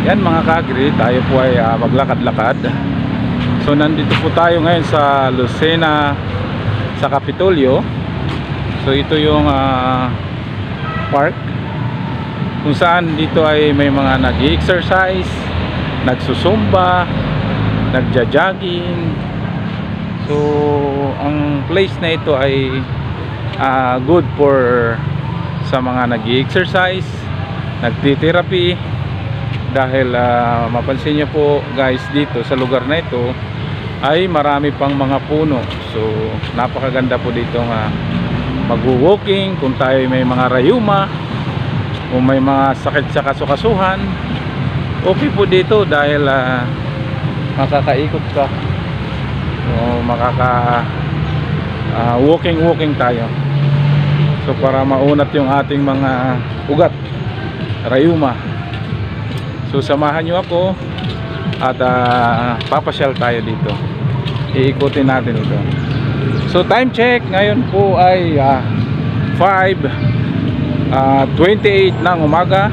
Yan mga kagri, tayo po ay maglakad-lakad. So nandito po tayo ngayon sa Lucena, sa Kapitolyo. So ito yung park kung saan dito ay may mga nag-exercise, nagsusumba, nagja-jogging. So ang place na ito ay good for sa mga nag-exercise, nagti-therapy. Dahil mapansin nyo po guys, dito sa lugar na ito ay marami pang mga puno. So napakaganda po dito mag-walking kung tayo may mga rayuma o may mga sakit sa kasukasuhan. Okay po dito dahil makakaikot ka o walking tayo. So para maunat yung ating mga ugat, rayuma. So samahan nyo ako at papasyal tayo dito. Iikutin natin ito. So time check ngayon po ay 5:28 ng umaga.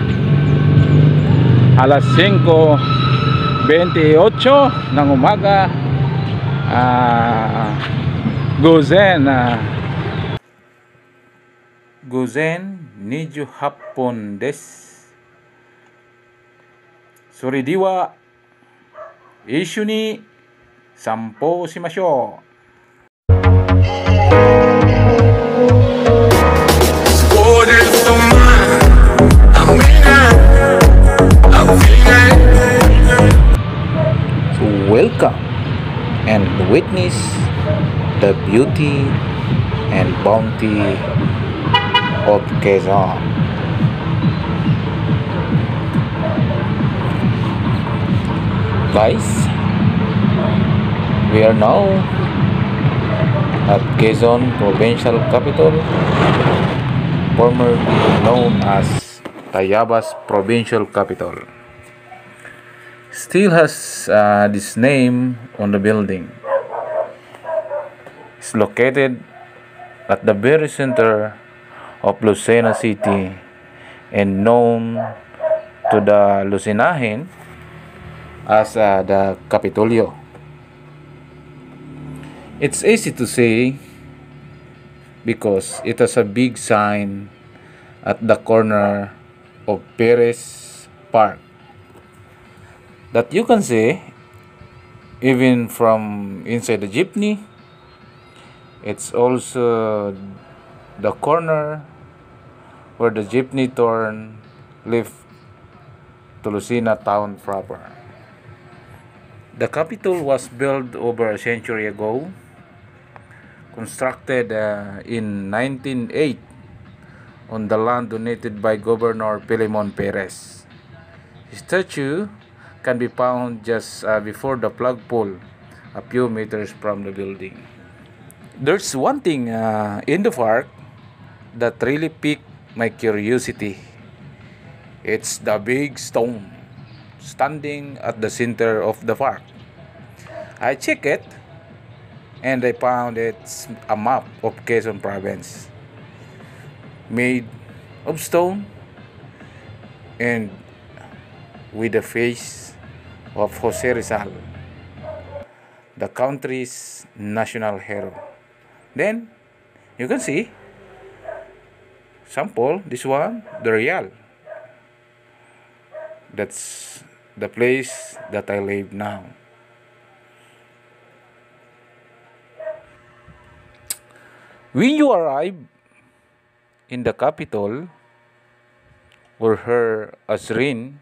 Alas 5:28 ng umaga. Gozen Niju Hapon des. Suridiwa Ishu ni Sampo Shimasho. So welcome and witness the beauty and bounty of Quezon. Guys, we are now at Quezon Provincial Capital, formerly known as Tayabas Provincial Capital. Still has this name on the building. It's located at the very center of Lucena City and known to the Lucenahin as the Kapitolyo. It's easy to say because it has a big sign at the corner of Perez Park that you can see even from inside the jeepney. It's also the corner where the jeepney turn left to Lucena town proper. The Capitol was built over a century ago, constructed in 1908 on the land donated by Governor Pilimon Perez. His statue can be found just before the flagpole, a few meters from the building. There's one thing in the park that really piqued my curiosity. It's the big stone standing at the center of the park. I checked it and I found it's a map of Quezon province made of stone and with the face of Jose Rizal, the country's national hero. Then you can see sample, this one, the Real. That's the place that I live now. When you arrive in the capital or her Asrin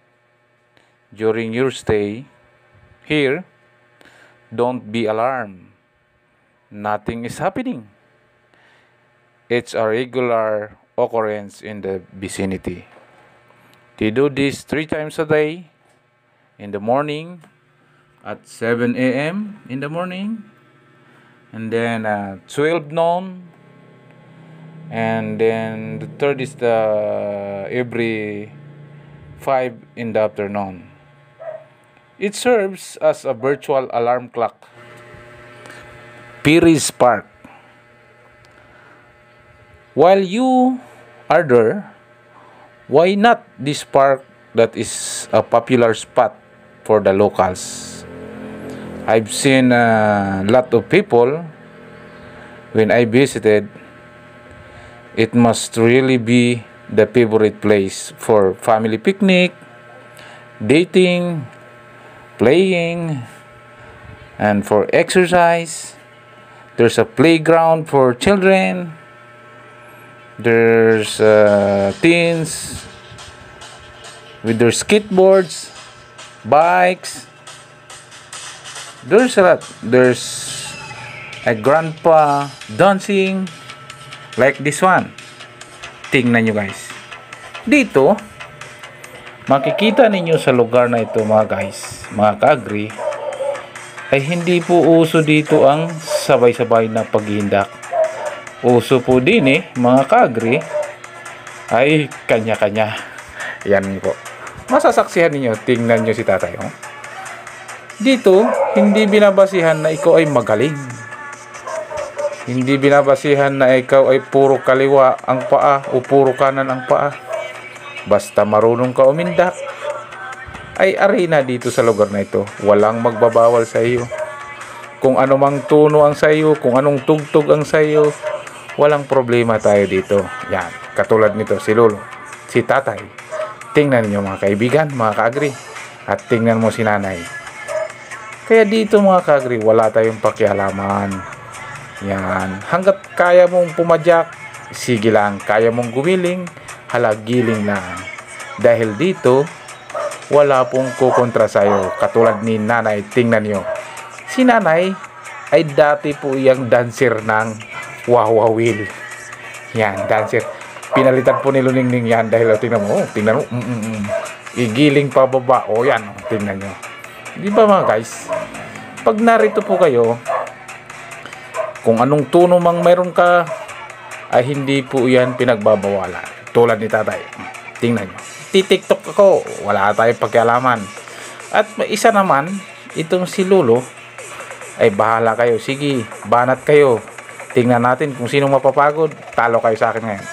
during your stay here, don't be alarmed. Nothing is happening. It's a regular occurrence in the vicinity. They do this 3 times a day, in the morning at 7 a.m. in the morning, and then 12 noon, and then the third is every 5 in the afternoon. It serves as a virtual alarm clock. Perez Park. While you are there, why not this park that is a popular spot for the locals. I've seen a lot of people when I visited. It must really be the favorite place for family picnic, dating, playing, and for exercise. There's a playground for children. There's teens with their skateboards, bikes. There's a lot. There's a grandpa dancing like this one. Tingnan nyo guys. Dito, makikita ninyo sa lugar na ito mga guys, mga ka-agri, ay hindi po uso dito ang sabay-sabay na paghihindak. Uso po din mga ka-agri, ay kanya-kanya. Yan po. Masasaksihan ninyo, tingnan nyo si tatay. Dito, hindi binabasihan na ikaw ay magaling. Hindi binabasihan na ikaw ay puro kaliwa ang paa o puro kanan ang paa. Basta marunong ka umindak, ay arena dito sa lugar na ito. Walang magbabawal sa iyo. Kung anumang tuno ang sa iyo, kung anong tugtog ang sa iyo, walang problema tayo dito. Yan, katulad nito si Lolo, si tatay. Tingnan niyo mga kaibigan, mga ka-agri, at tingnan mo si nanay. Kaya dito mga ka-agri, wala tayong pakialaman. Yan, hanggat kaya mong pumadyak, sige lang. Kaya mong gumiling, halagiling lang. Dahil dito, wala pong kukontra sa'yo. Katulad ni nanay, tingnan nyo. Si nanay ay dati po yung dancer ng wawawil. Yan, dancer. Pinalitan po ni Luningning yan dahil tingnan mo, igiling pa baba. O yan, tingnan nyo. Di ba mga guys? Pag narito po kayo, kung anong tuno mang meron ka, ay hindi po yan pinagbabawalan. Tulad ni tatay. Tingnan nyo. TikTok ako. Wala tayong pakialaman. At isa naman, itong si Lolo, ay bahala kayo. Sige, banat kayo. Tingnan natin kung sino mapapagod. Talo kayo sa akin ngayon.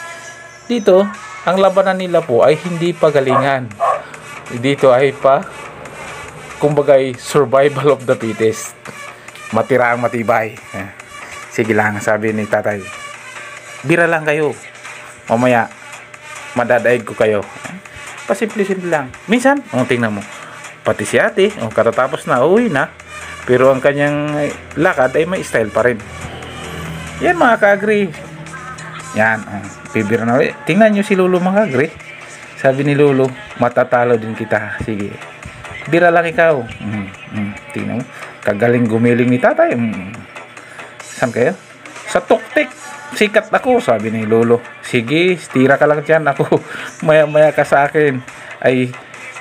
Dito, ang labanan nila po ay hindi pagalingan. Dito ay kumbagay, survival of the fittest. Matira ang matibay. Sige lang, sabi ni tatay. Bira lang kayo. Mamaya, madadaig ko kayo. Pasimple-simple lang. Minsan, tingnan mo. Pati si ate, katatapos na, uwi na. Pero ang kanyang lakad ay may style pa rin. Yan mga ka-agri. Yan, bibira na ulit. Tingnan nyo si Lolo mga ka-agri. Sabi ni Lolo, matatalo din kita. Sige. Bira lang ikaw. Tingnan mo. Kagaling gumiling ni tatay. Saan kayo? Sa tuktik. Sikat ako, sabi ni Lolo. Sige, tira ka lang dyan. Ako, maya-maya ka sa akin. Ay,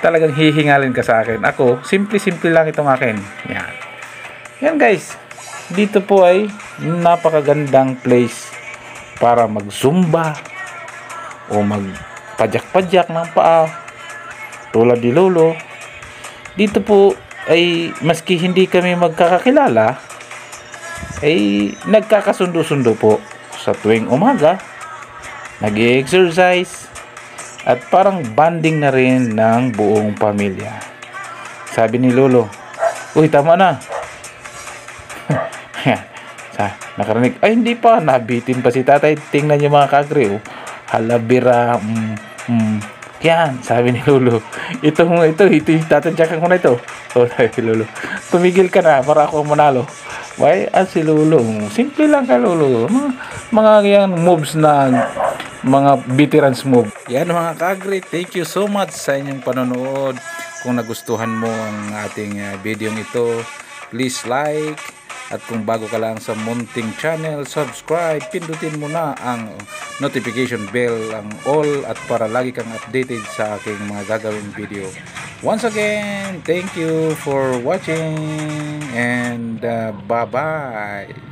talagang hihingalin ka sa akin. Ako, simple-simple lang itong akin. Yan. Yan guys. Dito po ay napakagandang place para mag-zumba o mag-padyak-padyak ng paa. Tulad ni Lolo. Dito po ay maski hindi kami magkakakilala, ay nagkakasundo-sundo po sa tuwing umaga, nag-exercise, at parang banding na rin ng buong pamilya. Sabi ni Lolo, uy, tama na. Nakarinig, ay hindi pa, nabitin pa si tatay. Tingnan niyo mga ka-agri, halabira. Yan, sabi ni Lolo. Ito, tatadyakan ko na ito. Sabi ni Lolo, tumigil ka na para ako manalo. Why? Si Lolo, simple lang ka Lolo. Mga yan moves na mga veterans move. Yan mga ka-agri, thank you so much sa inyong panonood. Kung nagustuhan mo ang ating video ito, please like. At kung bago ka lang sa Munting Channel, subscribe, pindutin mo na ang notification bell, ang all, at para lagi kang updated sa aking mga gagawing video. Once again, thank you for watching and bye-bye.